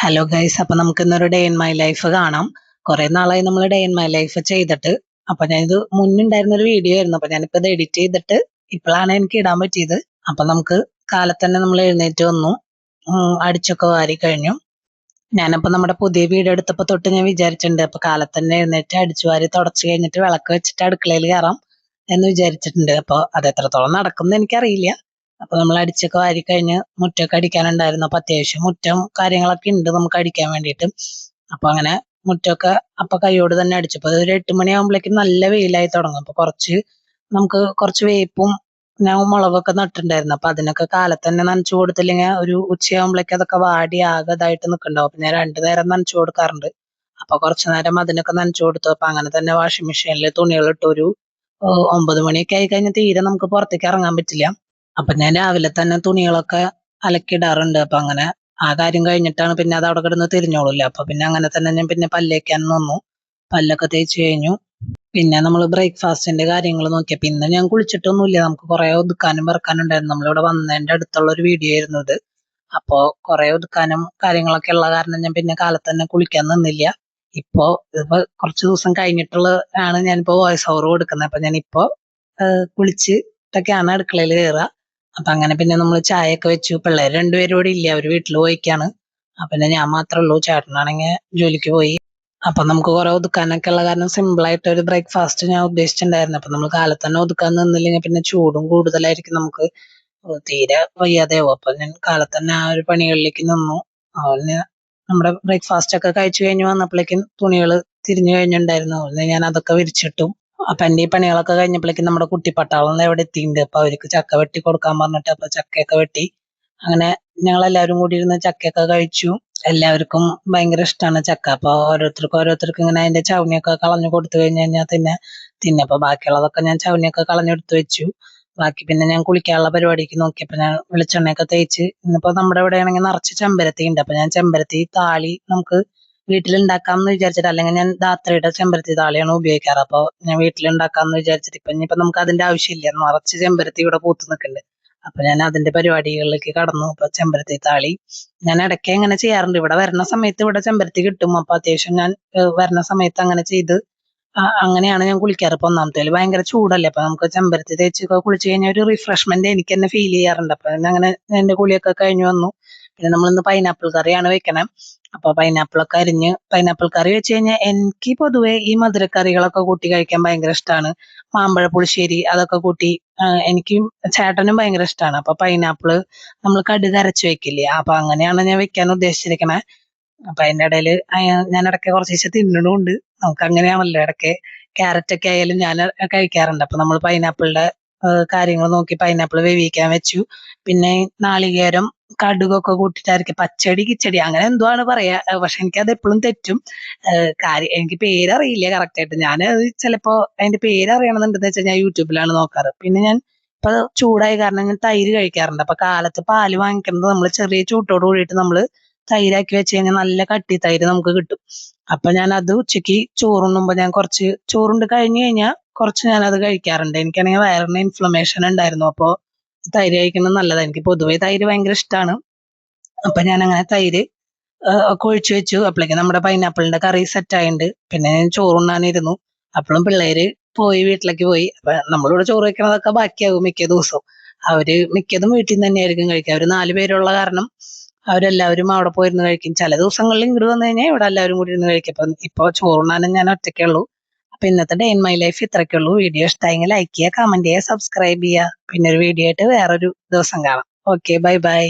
Hello guys, അപ്പൊ നമുക്ക് ഇന്നൊരു ഡേ ഇൻ മൈ ലൈഫ് കാണാം. കുറെ നാളായി നമ്മൾ ഡേ ഇൻ മൈ ലൈഫ് ചെയ്തിട്ട്. അപ്പൊ ഞാൻ ഇത് മുന്നുണ്ടായിരുന്ന ഒരു വീഡിയോ ആയിരുന്നു. അപ്പൊ ഞാനിപ്പോ ഇത് എഡിറ്റ് ചെയ്തിട്ട് ഇപ്പോഴാണ് എനിക്ക് ഇടാൻ പറ്റിയത്. അപ്പൊ നമുക്ക് കാലത്ത് തന്നെ നമ്മൾ എഴുന്നേറ്റ് വന്നു, അടിച്ചൊക്കെ വാരി കഴിഞ്ഞു. ഞാനപ്പോ നമ്മുടെ പുതിയ വീഡിയോ എടുത്തപ്പോ തൊട്ട് ഞാൻ വിചാരിച്ചിട്ടുണ്ട്, അപ്പൊ കാലത്ത് തന്നെ എഴുന്നേറ്റ് അടിച്ചു വാരി തുടച്ച് കഴിഞ്ഞിട്ട് വിളക്ക് വെച്ചിട്ട് അടുക്കളയിൽ കയറാം എന്ന് വിചാരിച്ചിട്ടുണ്ട്. അപ്പൊ അത് എത്രത്തോളം നടക്കും എനിക്കറിയില്ല. അപ്പൊ നമ്മൾ അടിച്ചൊക്കെ വാരി കഴിഞ്ഞ് മുറ്റമൊക്കെ അടിക്കാനുണ്ടായിരുന്നു. അപ്പൊ അത്യാവശ്യം മുറ്റം കാര്യങ്ങളൊക്കെ ഉണ്ട് നമുക്ക് അടിക്കാൻ വേണ്ടിയിട്ട്. അപ്പൊ അങ്ങനെ മുറ്റമൊക്കെ അപ്പൊ കൈയോട് തന്നെ അടിച്ചപ്പോ ഒരു 8 മണിയാകുമ്പോഴേക്കും നല്ല വെയിലായി തുടങ്ങും. അപ്പൊ നമുക്ക് കുറച്ച് വേപ്പും ഞാൻ മുളകൊക്കെ നട്ടിട്ടുണ്ടായിരുന്നു. അപ്പൊ അതിനൊക്കെ കാലത്ത് തന്നെ നനച്ചു കൊടുത്തില്ലെങ്കിൽ ഒരു ഉച്ചയാകുമ്പോഴേക്കും അതൊക്കെ വാടി ആകെ ഇതായിട്ട് നിൽക്കണ്ടാവും. അപ്പൊ ഞാൻ 2 നേരം നനച്ചു കൊടുക്കാറുണ്ട്. അപ്പൊ കുറച്ചു നേരം അതിനൊക്കെ നനച്ചു കൊടുത്തു. അപ്പൊ അങ്ങനെ തന്നെ വാഷിംഗ് മെഷീനിൽ തുണികൾ ഇട്ട് ഒരു 9 മണിയൊക്കെ ആയി കഴിഞ്ഞാൽ തീരെ നമുക്ക് പുറത്തേക്ക് ഇറങ്ങാൻ പറ്റില്ല. അപ്പൊ ഞാൻ രാവിലെ തന്നെ തുണികളൊക്കെ അലക്കിടാറുണ്ട്. അപ്പൊ അങ്ങനെ ആ കാര്യം കഴിഞ്ഞിട്ടാണ് പിന്നെ അത് അവിടെ കിടന്ന് തിരിഞ്ഞോളൂല്ലോ. അപ്പൊ പിന്നെ അങ്ങനെ തന്നെ ഞാൻ പിന്നെ പല്ലേക്കാൻ നിന്നു. പല്ലൊക്കെ തേച്ച് കഴിഞ്ഞു. പിന്നെ നമ്മൾ ബ്രേക്ക്ഫാസ്റ്റിന്റെ കാര്യങ്ങൾ നോക്കിയ പിന്നെ ഞാൻ കുളിച്ചിട്ടൊന്നുമില്ല. നമുക്ക് കുറെ ഒതുക്കാനും പെറുക്കാനും ഉണ്ടായിരുന്നു. നമ്മളിവിടെ വന്നതിന്റെ അടുത്തുള്ള ഒരു വീഡിയോ ആയിരുന്നു ഇത്. അപ്പോ കുറെ ഒതുക്കാനും കാര്യങ്ങളൊക്കെ ഉള്ള കാരണം ഞാൻ പിന്നെ കാലത്ത് തന്നെ കുളിക്കാൻ നിന്നില്ല. ഇതിപ്പോ കുറച്ച് ദിവസം കഴിഞ്ഞിട്ടുള്ള ഞാനിപ്പോ വോയിസ് ഓവർ കൊടുക്കുന്നത്. അപ്പൊ ഞാനിപ്പോ കുളിച്ചിട്ടൊക്കെയാണ് അടുക്കളയിൽ കയറുക. അപ്പൊ അങ്ങനെ പിന്നെ നമ്മൾ ചായയൊക്കെ വെച്ചു. പിള്ളേർ രണ്ടുപേരും കൂടി ഇല്ല, അവര് വീട്ടിൽ പോയിക്കാണ്. അപ്പൊ പിന്നെ ഞാൻ മാത്രമേ ഉള്ളൂ, ചേട്ടനാണെങ്കിൽ ജോലിക്ക് പോയി. അപ്പൊ നമുക്ക് കുറെ ഒതുക്കാനൊക്കെ ഉള്ള കാരണം സിമ്പിൾ ആയിട്ട് ഒരു ബ്രേക്ക്ഫാസ്റ്റ് ഞാൻ ഉദ്ദേശിച്ചിട്ടുണ്ടായിരുന്നു. അപ്പൊ നമ്മൾ കാലത്ത് തന്നെ ഒതുക്കാൻ നിന്നില്ലെങ്കിൽ പിന്നെ ചൂടും കൂടുതലായിരിക്കും, നമുക്ക് തീരെ വയ്യാതെയാവും. അപ്പൊ ഞാൻ കാലത്ത് തന്നെ ആ ഒരു പണികളിലേക്ക് നിന്നു. അവന് നമ്മുടെ ബ്രേക്ക്ഫാസ്റ്റ് ഒക്കെ കഴിച്ചു കഴിഞ്ഞ് വന്നപ്പോഴേക്കും തുണികൾ തിരിഞ്ഞു കഴിഞ്ഞിട്ടുണ്ടായിരുന്നു. അതുകൊണ്ട് ഞാൻ അതൊക്കെ വിരിച്ചിട്ടു. അപ്പൊ എന്റെ ഈ പണികളൊക്കെ കഴിഞ്ഞപ്പോഴേക്കും നമ്മുടെ കുട്ടിപ്പട്ടാളം എവിടെ എത്തിയിട്ടുണ്ട്. അപ്പൊ അവർക്ക് ചക്ക വെട്ടി കൊടുക്കാൻ പറഞ്ഞിട്ട് അപ്പൊ ചക്കയൊക്കെ വെട്ടി. അങ്ങനെ ഞങ്ങൾ എല്ലാവരും കൂടി ഇരുന്ന് ചക്കയൊക്കെ കഴിച്ചു. എല്ലാവർക്കും ഭയങ്കര ഇഷ്ടമാണ് ചക്ക. അപ്പൊ ഓരോരുത്തർക്കും ഇങ്ങനെ അതിന്റെ ചവണിയൊക്കെ കളഞ്ഞു കൊടുത്തു കഴിഞ്ഞു കഴിഞ്ഞാൽ തിന്നപ്പോ ബാക്കിയുള്ളതൊക്കെ ഞാൻ ചവണിയൊക്കെ കളഞ്ഞെടുത്ത് വെച്ചു. ബാക്കി പിന്നെ ഞാൻ കുളിക്കാനുള്ള പരിപാടിക്ക് നോക്കിയപ്പോ ഞാൻ വെളിച്ചെണ്ണയൊക്കെ തേച്ച്. ഇന്നിപ്പോ നമ്മുടെ ഇവിടെ ആണെങ്കിൽ നിറച്ച് ചെമ്പരത്തി ഉണ്ട്. അപ്പൊ ഞാൻ ചെമ്പരത്തി താളി നമുക്ക് വീട്ടിലുണ്ടാക്കാമെന്ന് വിചാരിച്ചിട്ട്, അല്ലെങ്കിൽ ഞാൻ ധാത്രിയുടെ ചെമ്പരത്തി താളിയാണ് ഉപയോഗിക്കാറ്. അപ്പൊ ഞാൻ വീട്ടിലുണ്ടാക്കാമെന്ന് വിചാരിച്ചിട്ട് ഇനിയിപ്പോ നമുക്ക് അതിന്റെ ആവശ്യമില്ല, നിറച്ച് ചെമ്പരത്തി ഇവിടെ പൂത്ത് നിൽക്കുന്നുണ്ട്. അപ്പൊ ഞാൻ അതിന്റെ പരിപാടികളിലേക്ക് കടന്നു. അപ്പൊ ചെമ്പരത്തി താളി ഞാൻ ഇടയ്ക്ക് എങ്ങനെ ചെയ്യാറുണ്ട്. ഇവിടെ വരുന്ന സമയത്ത് ഇവിടെ ചെമ്പരത്തി കിട്ടും. അപ്പൊ അത്യാവശ്യം ഞാൻ വരുന്ന സമയത്ത് അങ്ങനെ ചെയ്ത് അങ്ങനെയാണ് ഞാൻ കുളിക്കാറ്. ഇപ്പൊ ഒന്നാമത്തേല് ഭയങ്കര ചൂടല്ലേ. അപ്പൊ നമുക്ക് ചെമ്പരത്തി തേച്ച് കുളിച്ചു കഴിഞ്ഞാൽ ഒരു റിഫ്രഷ്മെന്റ് എനിക്ക് തന്നെ ഫീൽ ചെയ്യാറുണ്ട്. അപ്പൊ അങ്ങനെ എന്റെ കുളിയൊക്കെ കഴിഞ്ഞു വന്നു. പിന്നെ നമ്മളിന്ന് പൈനാപ്പിൾ കറിയാണ് വെക്കണേ. അപ്പൊ പൈനാപ്പിൾ കറി വെച്ച് കഴിഞ്ഞാൽ എനിക്ക് പൊതുവെ ഈ മധുരക്കറികളൊക്കെ കൂട്ടി കഴിക്കാൻ ഭയങ്കര ഇഷ്ടമാണ്. മാമ്പഴ പുളിശ്ശേരി അതൊക്കെ കൂട്ടി എനിക്കും ചേട്ടനും ഭയങ്കര ഇഷ്ടമാണ്. അപ്പൊ പൈനാപ്പിള് നമ്മൾ കടുക് അരച്ച് വെക്കില്ലേ, അപ്പൊ അങ്ങനെയാണ് ഞാൻ വെക്കാൻ ഉദ്ദേശിച്ചിരിക്കണേ. അപ്പൊ അതിന്റെ ഇടയിൽ ഞാൻ ഇടയ്ക്ക് കുറച്ച് തിന്നണുണ്ട്. നമുക്ക് അങ്ങനെയാണല്ലോ, ഇടയ്ക്ക് ക്യാരറ്റ് ഒക്കെ ആയാലും ഞാൻ കഴിക്കാറുണ്ട്. അപ്പൊ നമ്മൾ പൈനാപ്പിളിന്റെ കാര്യങ്ങൾ നോക്കി പൈനാപ്പിൾ വേവിക്കാൻ വെച്ചു. പിന്നെ നാളികേരം കടുകൊക്കെ കൂട്ടിട്ടായിരിക്കും പച്ചടി കിച്ചടി അങ്ങനെ എന്തോ ആണ് പറയാ. പക്ഷെ എനിക്കത് എപ്പോഴും തെറ്റും. കാര്യം എനിക്ക് പേരറിയില്ല കറക്റ്റ് ആയിട്ട്. ഞാൻ ചിലപ്പോ അതിന്റെ പേരറിയണമെന്നുണ്ടെന്ന് വെച്ചാൽ ഞാൻ യൂട്യൂബിലാണ് നോക്കാറ്. പിന്നെ ഞാൻ ഇപ്പൊ ചൂടായ കാരണം ഞാൻ തൈര് കഴിക്കാറുണ്ട്. അപ്പൊ കാലത്ത് പാല് വാങ്ങിക്കുന്നത് നമ്മൾ ചെറിയ ചൂട്ടോട് കൂടിയിട്ട് നമ്മള് തൈരാക്കി വെച്ച് കഴിഞ്ഞാൽ നല്ല കട്ടി തൈര് നമുക്ക് കിട്ടും. അപ്പൊ ഞാൻ അത് ഉച്ചക്ക് ചോറുണ്ണുമ്പോ ഞാൻ കുറച്ച് ചോറുണ്ട് കഴിഞ്ഞു കഴിഞ്ഞാൽ കുറച്ച് ഞാൻ അത് കഴിക്കാറുണ്ട്. എനിക്കാണെങ്കിൽ വയറിന് ഇൻഫ്ലമേഷൻ ഉണ്ടായിരുന്നു. അപ്പൊ തൈര് കഴിക്കുന്നത് നല്ലതാണ്. എനിക്ക് പൊതുവേ തൈര് ഭയങ്കര ഇഷ്ടമാണ്. അപ്പൊ ഞാൻ അങ്ങനെ തൈര് ഒക്കെ ഒഴിച്ചു വെച്ചു. അപ്പോഴേക്കും നമ്മുടെ പൈനാപ്പിളിന്റെ കറി സെറ്റ് ആയിട്ടുണ്ട്. പിന്നെ ഞാൻ ചോറുണ്ണാനിരുന്നു. അപ്പോഴും പിള്ളേര് വീട്ടിലേക്ക് പോയി. അപ്പൊ നമ്മളിവിടെ ചോറ് വെക്കണതൊക്കെ ബാക്കിയാകും മിക്ക ദിവസവും. അവര് മിക്കതും വീട്ടിൽ നിന്ന് തന്നെയായിരിക്കും കഴിക്കുക. അവര് 4 പേരുള്ള കാരണം അവരെല്ലാവരും അവിടെ പോയിരുന്ന് കഴിക്കും. ചില ദിവസങ്ങളിൽ ഇങ്ങോട്ട് വന്നു കഴിഞ്ഞാൽ ഇവിടെ എല്ലാവരും കൂടി ഇരുന്ന് കഴിക്കും. അപ്പൊ ഇപ്പൊ ചോറുണ്ണാനും ഞാൻ ഒറ്റയ്ക്കേ ഉള്ളൂ. അപ്പൊ ഇന്നത്തെ ഡേ ഇൻ മൈ ലൈഫ് ഇത്രയ്ക്കേ ഉള്ളൂ. വീഡിയോ ഇഷ്ടമായെങ്കിൽ ലൈക്ക് ചെയ്യുക, കമന്റ് ചെയ്യുക, സബ്സ്ക്രൈബ് ചെയ്യുക. പിന്നെ ഒരു വീഡിയോ ആയിട്ട് വേറൊരു ദിവസം കാണാം. Okay, bye bye.